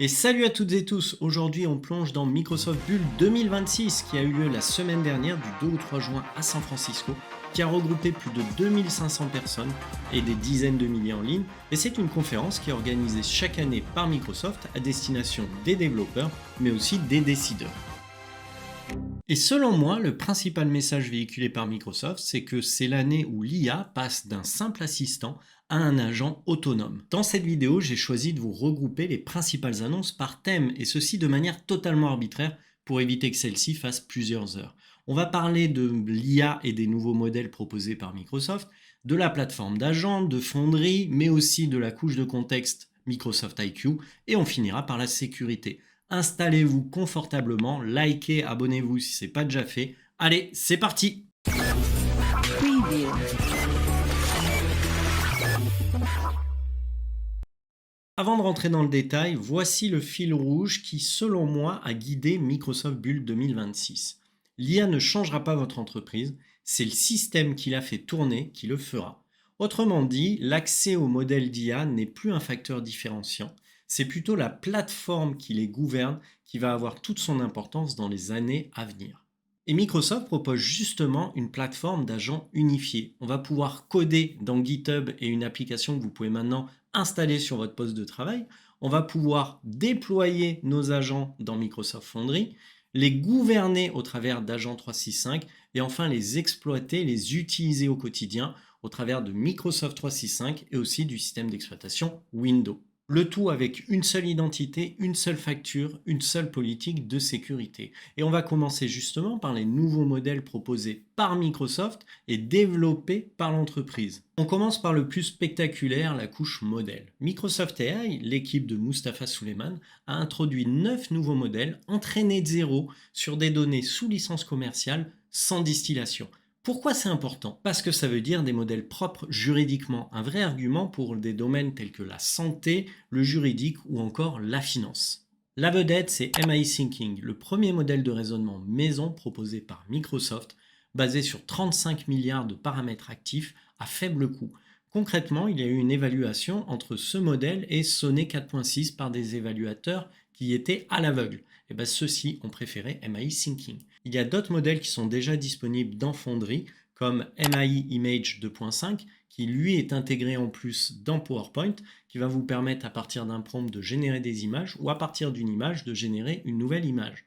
Et salut à toutes et tous, aujourd'hui on plonge dans Microsoft Build 2026 qui a eu lieu la semaine dernière du 2 au 3 juin à San Francisco, qui a regroupé plus de 2500 personnes et des dizaines de milliers en ligne. Et c'est une conférence qui est organisée chaque année par Microsoft à destination des développeurs mais aussi des décideurs. Et selon moi, le principal message véhiculé par Microsoft, c'est que c'est l'année où l'IA passe d'un simple assistant à un agent autonome. Dans cette vidéo, j'ai choisi de vous regrouper les principales annonces par thème, et ceci de manière totalement arbitraire pour éviter que celle-ci fasse plusieurs heures. On va parler de l'IA et des nouveaux modèles proposés par Microsoft, de la plateforme d'agents, de fonderie, mais aussi de la couche de contexte Microsoft IQ, et on finira par la sécurité. Installez-vous confortablement, likez, abonnez-vous si ce n'est pas déjà fait. Allez, c'est parti! Preview. Avant de rentrer dans le détail, voici le fil rouge qui, selon moi, a guidé Microsoft Build 2026. L'IA ne changera pas votre entreprise, c'est le système qui l'a fait tourner qui le fera. Autrement dit, l'accès au modèle d'IA n'est plus un facteur différenciant, c'est plutôt la plateforme qui les gouverne qui va avoir toute son importance dans les années à venir. Et Microsoft propose justement une plateforme d'agents unifiés. On va pouvoir coder dans GitHub et une application que vous pouvez maintenant installer sur votre poste de travail. On va pouvoir déployer nos agents dans Microsoft Foundry, les gouverner au travers d'Agent 365 et enfin les exploiter, les utiliser au quotidien au travers de Microsoft 365 et aussi du système d'exploitation Windows. Le tout avec une seule identité, une seule facture, une seule politique de sécurité. Et on va commencer justement par les nouveaux modèles proposés par Microsoft et développés par l'entreprise. On commence par le plus spectaculaire, la couche modèle. Microsoft AI, l'équipe de Mustafa Suleyman, a introduit 9 nouveaux modèles entraînés de zéro sur des données sous licence commerciale sans distillation. Pourquoi c'est important? Parce que ça veut dire des modèles propres juridiquement, un vrai argument pour des domaines tels que la santé, le juridique ou encore la finance. La vedette, c'est MI Thinking, le premier modèle de raisonnement maison proposé par Microsoft, basé sur 35 milliards de paramètres actifs à faible coût. Concrètement, il y a eu une évaluation entre ce modèle et Sonnet 4.6 par des évaluateurs qui étaient à l'aveugle. Et bien ceux-ci ont préféré MI Thinking. Il y a d'autres modèles qui sont déjà disponibles dans Foundry, comme MI Image 2.5, qui lui est intégré en plus dans PowerPoint, qui va vous permettre à partir d'un prompt de générer des images ou à partir d'une image de générer une nouvelle image.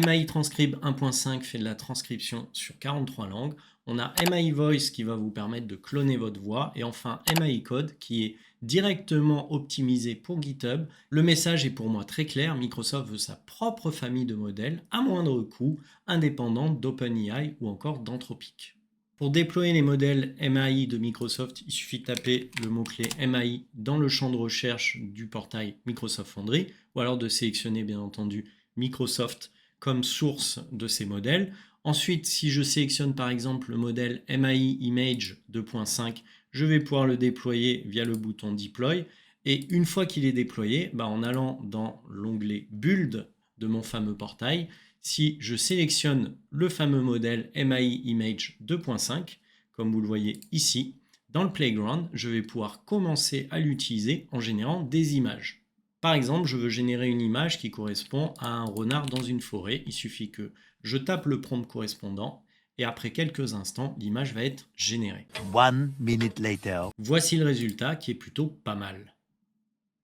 MI Transcribe 1.5 fait de la transcription sur 43 langues. On a MI Voice qui va vous permettre de cloner votre voix. Et enfin MI Code qui est directement optimisé pour GitHub. Le message est pour moi très clair. Microsoft veut sa propre famille de modèles à moindre coût, indépendante d'OpenAI ou encore d'Anthropic. Pour déployer les modèles MAI de Microsoft, il suffit de taper le mot-clé MAI dans le champ de recherche du portail Microsoft Foundry ou alors de sélectionner bien entendu Microsoft comme source de ces modèles. Ensuite, si je sélectionne par exemple le modèle MAI Image 2.5, je vais pouvoir le déployer via le bouton Deploy. Et une fois qu'il est déployé, en allant dans l'onglet Build de mon fameux portail, si je sélectionne le fameux modèle MAI Image 2.5, comme vous le voyez ici, dans le Playground, je vais pouvoir commencer à l'utiliser en générant des images. Par exemple, je veux générer une image qui correspond à un renard dans une forêt. Il suffit que je tape le prompt correspondant et après quelques instants, l'image va être générée. 1 minute later. Voici le résultat qui est plutôt pas mal.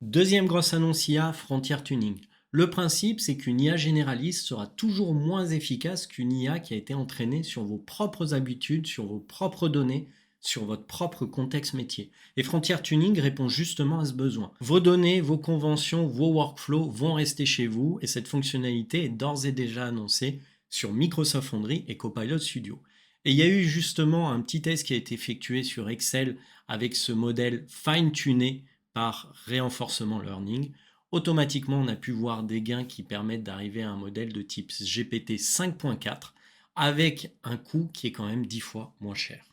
Deuxième grosse annonce IA, Frontier Tuning. Le principe, c'est qu'une IA généraliste sera toujours moins efficace qu'une IA qui a été entraînée sur vos propres habitudes, sur vos propres données, sur votre propre contexte métier. Et Frontier Tuning répond justement à ce besoin. Vos données, vos conventions, vos workflows vont rester chez vous et cette fonctionnalité est d'ores et déjà annoncée sur Microsoft Foundry et Copilot Studio. Et il y a eu justement un petit test qui a été effectué sur Excel avec ce modèle fine-tuné par Reinforcement Learning. Automatiquement, on a pu voir des gains qui permettent d'arriver à un modèle de type GPT 5.4 avec un coût qui est quand même 10 fois moins cher.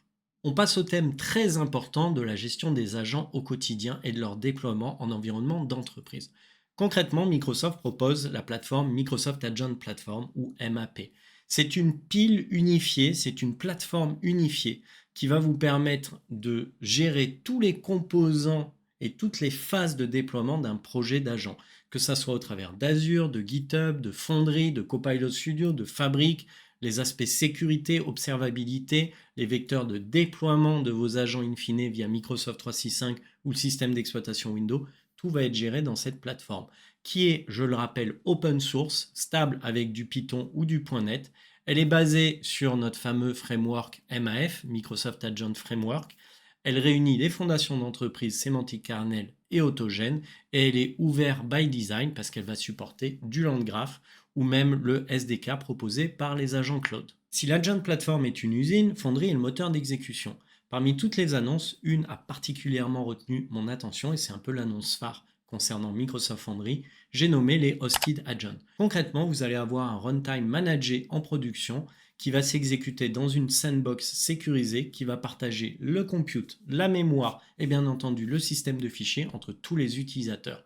On passe au thème très important de la gestion des agents au quotidien et de leur déploiement en environnement d'entreprise. Concrètement, Microsoft propose la plateforme Microsoft Agent Platform ou MAP. C'est une pile unifiée, c'est une plateforme unifiée qui va vous permettre de gérer tous les composants et toutes les phases de déploiement d'un projet d'agent, que ça soit au travers d'Azure, de GitHub, de Foundry, de Copilot Studio, de Fabric, les aspects sécurité, observabilité, les vecteurs de déploiement de vos agents in fine via Microsoft 365 ou le système d'exploitation Windows, tout va être géré dans cette plateforme, qui est, je le rappelle, open source, stable avec du Python ou du .NET. Elle est basée sur notre fameux framework MAF, Microsoft Agent Framework. Elle réunit les fondations d'entreprise Semantic Kernel et Autogène, et elle est ouverte by design parce qu'elle va supporter du LandGraph ou même le SDK proposé par les agents cloud. Si l'Agent Platform est une usine, Foundry est le moteur d'exécution. Parmi toutes les annonces, une a particulièrement retenu mon attention et c'est un peu l'annonce phare concernant Microsoft Foundry. J'ai nommé les Hosted Agents. Concrètement, vous allez avoir un runtime managé en production qui va s'exécuter dans une sandbox sécurisée qui va partager le compute, la mémoire et bien entendu le système de fichiers entre tous les utilisateurs.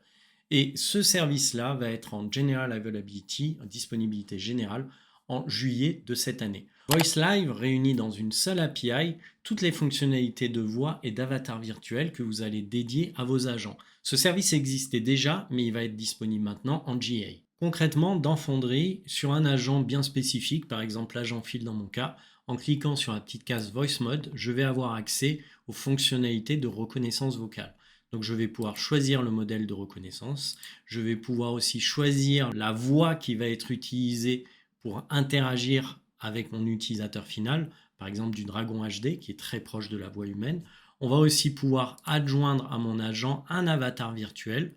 Et ce service-là va être en General Availability, en disponibilité générale, en juillet de cette année. Voice Live réunit dans une seule API toutes les fonctionnalités de voix et d'avatar virtuel que vous allez dédier à vos agents. Ce service existait déjà, mais il va être disponible maintenant en GA. Concrètement, dans Foundry, sur un agent bien spécifique, par exemple l'agent fil dans mon cas, en cliquant sur la petite case Voice Mode, je vais avoir accès aux fonctionnalités de reconnaissance vocale. Donc je vais pouvoir choisir le modèle de reconnaissance, je vais pouvoir aussi choisir la voix qui va être utilisée pour interagir avec mon utilisateur final, par exemple du Dragon HD qui est très proche de la voix humaine. On va aussi pouvoir adjoindre à mon agent un avatar virtuel,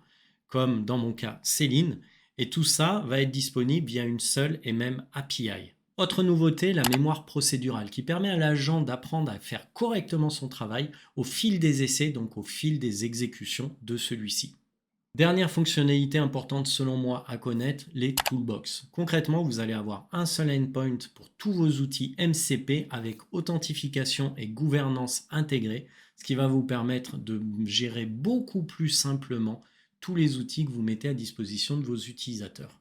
comme dans mon cas Céline, et tout ça va être disponible via une seule et même API. Autre nouveauté, la mémoire procédurale qui permet à l'agent d'apprendre à faire correctement son travail au fil des essais, donc au fil des exécutions de celui-ci. Dernière fonctionnalité importante selon moi à connaître, les toolbox. Concrètement, vous allez avoir un seul endpoint pour tous vos outils MCP avec authentification et gouvernance intégrée, ce qui va vous permettre de gérer beaucoup plus simplement tous les outils que vous mettez à disposition de vos utilisateurs.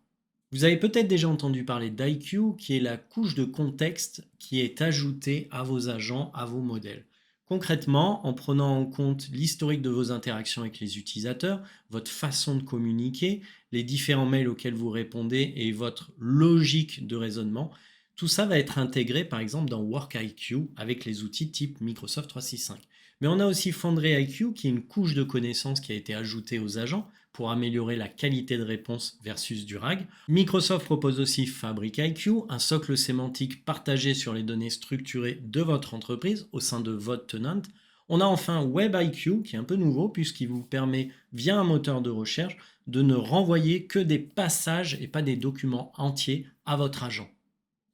Vous avez peut-être déjà entendu parler d'IQ, qui est la couche de contexte qui est ajoutée à vos agents, à vos modèles. Concrètement, en prenant en compte l'historique de vos interactions avec les utilisateurs, votre façon de communiquer, les différents mails auxquels vous répondez et votre logique de raisonnement, tout ça va être intégré par exemple dans WorkIQ avec les outils type Microsoft 365. Mais on a aussi Foundry IQ qui est une couche de connaissances qui a été ajoutée aux agents pour améliorer la qualité de réponse versus du RAG. Microsoft propose aussi Fabric IQ, un socle sémantique partagé sur les données structurées de votre entreprise au sein de votre tenant. On a enfin Web IQ qui est un peu nouveau puisqu'il vous permet via un moteur de recherche de ne renvoyer que des passages et pas des documents entiers à votre agent.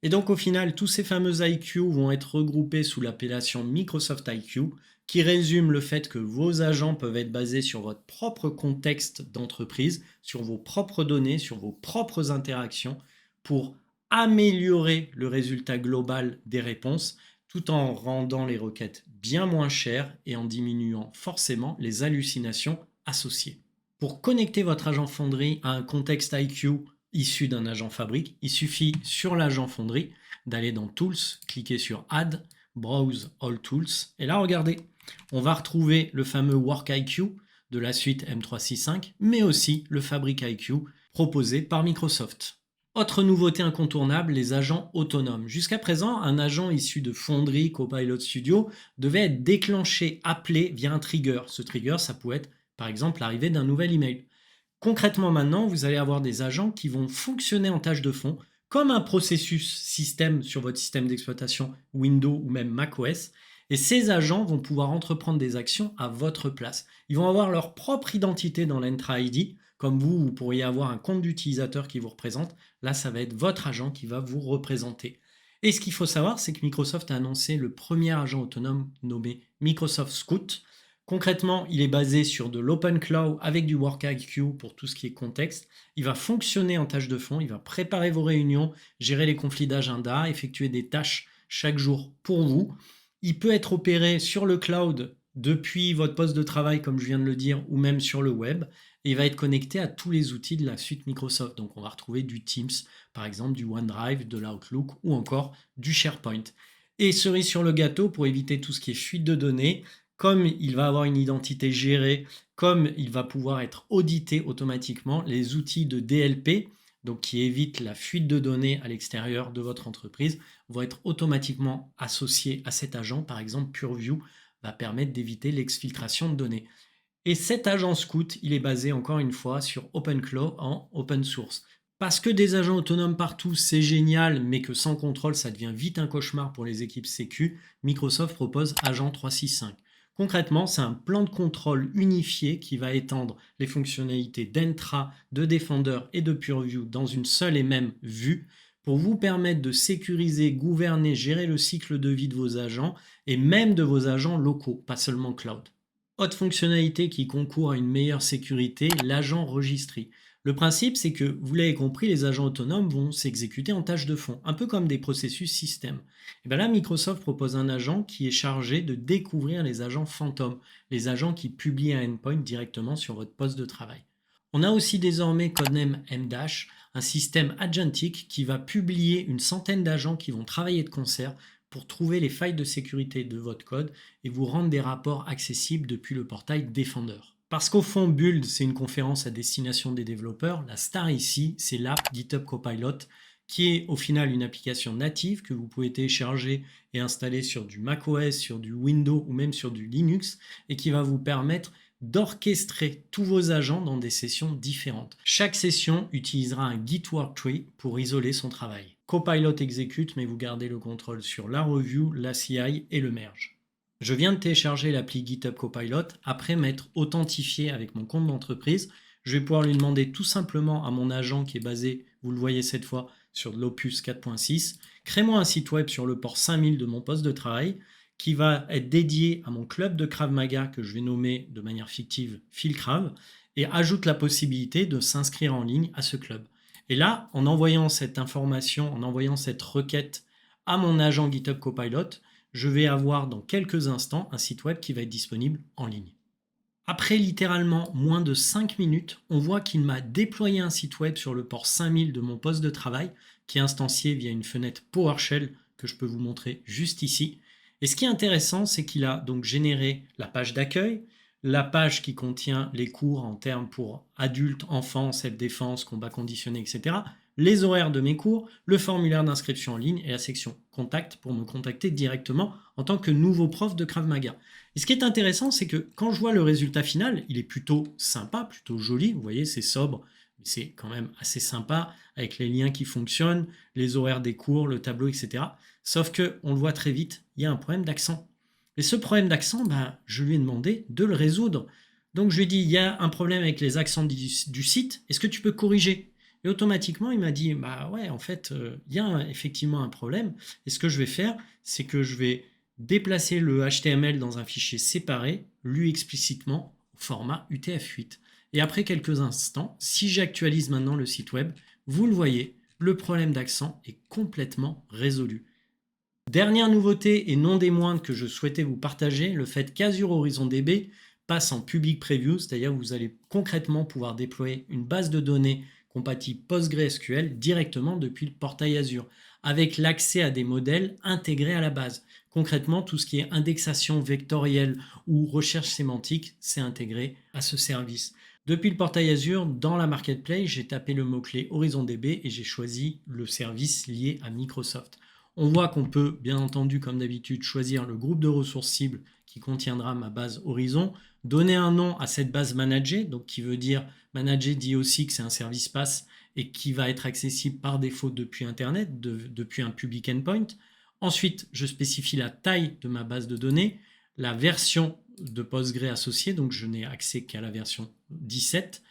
Et donc au final, tous ces fameux IQ vont être regroupés sous l'appellation Microsoft IQ, qui résume le fait que vos agents peuvent être basés sur votre propre contexte d'entreprise, sur vos propres données, sur vos propres interactions, pour améliorer le résultat global des réponses, tout en rendant les requêtes bien moins chères et en diminuant forcément les hallucinations associées. Pour connecter votre agent Foundry à un contexte IQ issu d'un agent Fabric, il suffit sur l'agent Foundry d'aller dans Tools, cliquer sur Add, Browse All Tools, et là regardez, on va retrouver le fameux WorkIQ de la suite M365, mais aussi le Fabric IQ proposé par Microsoft. Autre nouveauté incontournable, les agents autonomes. Jusqu'à présent, un agent issu de Foundry, Copilot Studio devait être déclenché, appelé via un trigger. Ce trigger, ça pouvait être par exemple l'arrivée d'un nouvel email. Concrètement maintenant, vous allez avoir des agents qui vont fonctionner en tâche de fond comme un processus système sur votre système d'exploitation Windows ou même macOS. Et ces agents vont pouvoir entreprendre des actions à votre place. Ils vont avoir leur propre identité dans l'Entra ID. Comme vous pourriez avoir un compte d'utilisateur qui vous représente. Là, ça va être votre agent qui va vous représenter. Et ce qu'il faut savoir, c'est que Microsoft a annoncé le premier agent autonome nommé Microsoft Scout. Concrètement, il est basé sur de l'open cloud avec du WorkIQ pour tout ce qui est contexte. Il va fonctionner en tâche de fond, il va préparer vos réunions, gérer les conflits d'agenda, effectuer des tâches chaque jour pour vous. Il peut être opéré sur le cloud depuis votre poste de travail, comme je viens de le dire, ou même sur le web. Et il va être connecté à tous les outils de la suite Microsoft. Donc on va retrouver du Teams, par exemple du OneDrive, de l'Outlook ou encore du SharePoint. Et cerise sur le gâteau, pour éviter tout ce qui est fuite de données, comme il va avoir une identité gérée, comme il va pouvoir être audité automatiquement, les outils de DLP, donc qui évitent la fuite de données à l'extérieur de votre entreprise, vont être automatiquement associés à cet agent. Par exemple, Purview va permettre d'éviter l'exfiltration de données. Et cet agent Scout, il est basé encore une fois sur OpenClaw en open source. Parce que des agents autonomes partout, c'est génial, mais que sans contrôle, ça devient vite un cauchemar pour les équipes sécu, Microsoft propose Agent 365. Concrètement, c'est un plan de contrôle unifié qui va étendre les fonctionnalités d'Entra, de Defender et de Purview dans une seule et même vue pour vous permettre de sécuriser, gouverner, gérer le cycle de vie de vos agents et même de vos agents locaux, pas seulement cloud. Autre fonctionnalité qui concourt à une meilleure sécurité, l'agent registry. Le principe, c'est que, vous l'avez compris, les agents autonomes vont s'exécuter en tâche de fond, un peu comme des processus système. Et bien là, Microsoft propose un agent qui est chargé de découvrir les agents fantômes, les agents qui publient un endpoint directement sur votre poste de travail. On a aussi désormais codename M-Dash, un système agentique qui va publier une centaine d'agents qui vont travailler de concert pour trouver les failles de sécurité de votre code et vous rendre des rapports accessibles depuis le portail Defender. Parce qu'au fond, Build, c'est une conférence à destination des développeurs. La star ici, c'est l'app GitHub Copilot, qui est au final une application native que vous pouvez télécharger et installer sur du macOS, sur du Windows ou même sur du Linux, et qui va vous permettre d'orchestrer tous vos agents dans des sessions différentes. Chaque session utilisera un Git worktree pour isoler son travail. Copilot exécute, mais vous gardez le contrôle sur la review, la CI et le merge. Je viens de télécharger l'appli GitHub Copilot après m'être authentifié avec mon compte d'entreprise. Je vais pouvoir lui demander tout simplement à mon agent qui est basé, vous le voyez cette fois, sur l'Opus 4.6, crée-moi un site web sur le port 5000 de mon poste de travail qui va être dédié à mon club de Krav Maga que je vais nommer de manière fictive Phil Krav et ajoute la possibilité de s'inscrire en ligne à ce club. Et là, en envoyant cette information, en envoyant cette requête à mon agent GitHub Copilot, je vais avoir dans quelques instants un site web qui va être disponible en ligne. Après littéralement moins de 5 minutes, on voit qu'il m'a déployé un site web sur le port 5000 de mon poste de travail qui est instancié via une fenêtre PowerShell que je peux vous montrer juste ici. Et ce qui est intéressant, c'est qu'il a donc généré la page d'accueil, la page qui contient les cours en termes pour adultes, enfants, self-défense, combat conditionné, etc., les horaires de mes cours, le formulaire d'inscription en ligne et la section contact pour me contacter directement en tant que nouveau prof de Krav Maga. Et ce qui est intéressant, c'est que quand je vois le résultat final, il est plutôt sympa, plutôt joli. Vous voyez, c'est sobre, mais c'est quand même assez sympa avec les liens qui fonctionnent, les horaires des cours, le tableau, etc. Sauf que, on le voit très vite, il y a un problème d'accent. Et ce problème d'accent, je lui ai demandé de le résoudre. Donc je lui ai dit, il y a un problème avec les accents du site, est-ce que tu peux corriger ? Et automatiquement, il m'a dit, ouais, en fait, il y a effectivement un problème. Et ce que je vais faire, c'est que je vais déplacer le HTML dans un fichier séparé, lu explicitement au format UTF-8. Et après quelques instants, si j'actualise maintenant le site web, vous le voyez, le problème d'accent est complètement résolu. Dernière nouveauté et non des moindres que je souhaitais vous partager, le fait qu'Azure Horizon DB passe en public preview, c'est-à-dire que vous allez concrètement pouvoir déployer une base de données compatible PostgreSQL directement depuis le portail Azure, avec l'accès à des modèles intégrés à la base. Concrètement, tout ce qui est indexation vectorielle ou recherche sémantique, c'est intégré à ce service. Depuis le portail Azure, dans la marketplace, j'ai tapé le mot-clé HorizonDB et j'ai choisi le service lié à Microsoft. On voit qu'on peut, bien entendu, comme d'habitude, choisir le groupe de ressources cibles qui contiendra ma base Horizon, donner un nom à cette base managée, donc qui veut dire manager dit aussi que c'est un service PaaS et qui va être accessible par défaut depuis Internet, depuis un public endpoint. Ensuite, je spécifie la taille de ma base de données, la version de Postgre associée, donc je n'ai accès qu'à la version 17.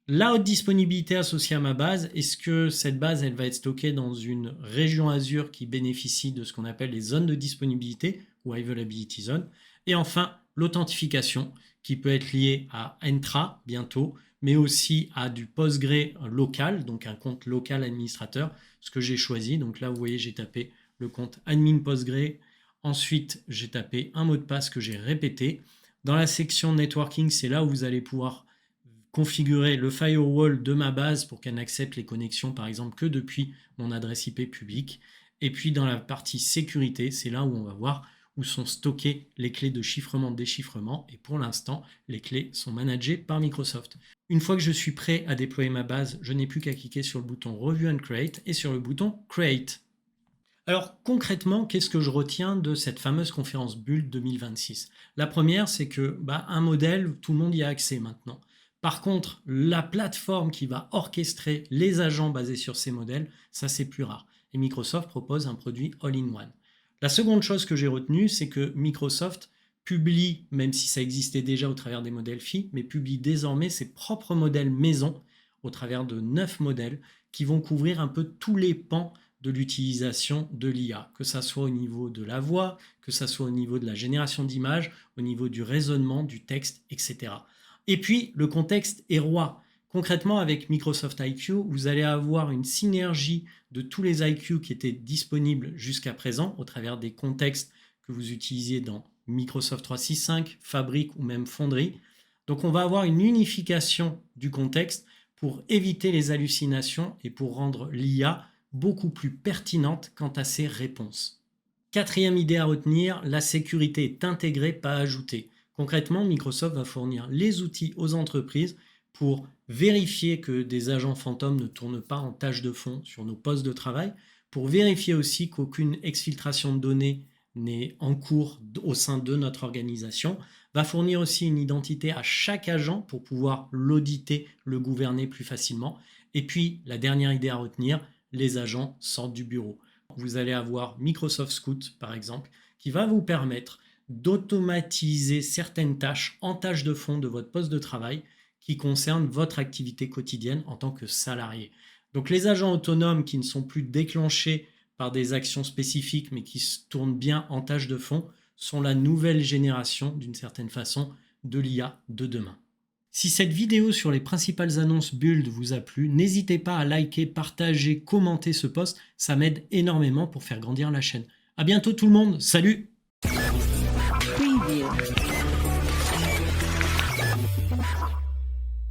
La haute disponibilité associée à ma base, est-ce que cette base elle va être stockée dans une région Azure qui bénéficie de ce qu'on appelle les zones de disponibilité ou Availability Zone. Et enfin, l'authentification qui peut être liée à Entra bientôt, mais aussi à du Postgre local, donc un compte local administrateur, ce que j'ai choisi. Donc là, vous voyez, j'ai tapé le compte admin Postgre. Ensuite, j'ai tapé un mot de passe que j'ai répété. Dans la section networking, c'est là où vous allez pouvoir configurer le firewall de ma base pour qu'elle n'accepte les connexions par exemple que depuis mon adresse IP publique. Et puis dans la partie sécurité, c'est là où on va voir où sont stockées les clés de chiffrement-déchiffrement et pour l'instant, les clés sont managées par Microsoft. Une fois que je suis prêt à déployer ma base, je n'ai plus qu'à cliquer sur le bouton Review and Create et sur le bouton Create. Alors concrètement, qu'est-ce que je retiens de cette fameuse conférence Build 2026? La première, c'est que un modèle, tout le monde y a accès maintenant. Par contre, la plateforme qui va orchestrer les agents basés sur ces modèles, ça c'est plus rare. Et Microsoft propose un produit all-in-one. La seconde chose que j'ai retenue, c'est que Microsoft publie, même si ça existait déjà au travers des modèles FI, mais publie désormais ses propres modèles maison au travers de 9 modèles qui vont couvrir un peu tous les pans de l'utilisation de l'IA, que ça soit au niveau de la voix, que ça soit au niveau de la génération d'images, au niveau du raisonnement, du texte, etc. Et puis, le contexte est roi. Concrètement, avec Microsoft IQ, vous allez avoir une synergie de tous les IQ qui étaient disponibles jusqu'à présent au travers des contextes que vous utilisiez dans Microsoft 365, Fabric ou même Foundry. Donc, on va avoir une unification du contexte pour éviter les hallucinations et pour rendre l'IA beaucoup plus pertinente quant à ses réponses. Quatrième idée à retenir, la sécurité est intégrée, pas ajoutée. Concrètement, Microsoft va fournir les outils aux entreprises pour vérifier que des agents fantômes ne tournent pas en tâche de fond sur nos postes de travail, pour vérifier aussi qu'aucune exfiltration de données n'est en cours au sein de notre organisation, va fournir aussi une identité à chaque agent pour pouvoir l'auditer, le gouverner plus facilement. Et puis, la dernière idée à retenir, les agents sortent du bureau. Vous allez avoir Microsoft Scout, par exemple, qui va vous permettre d'automatiser certaines tâches en tâches de fond de votre poste de travail qui concernent votre activité quotidienne en tant que salarié. Donc les agents autonomes qui ne sont plus déclenchés par des actions spécifiques mais qui se tournent bien en tâches de fond sont la nouvelle génération, d'une certaine façon, de l'IA de demain. Si cette vidéo sur les principales annonces Build vous a plu, n'hésitez pas à liker, partager, commenter ce post, ça m'aide énormément pour faire grandir la chaîne. À bientôt tout le monde, salut!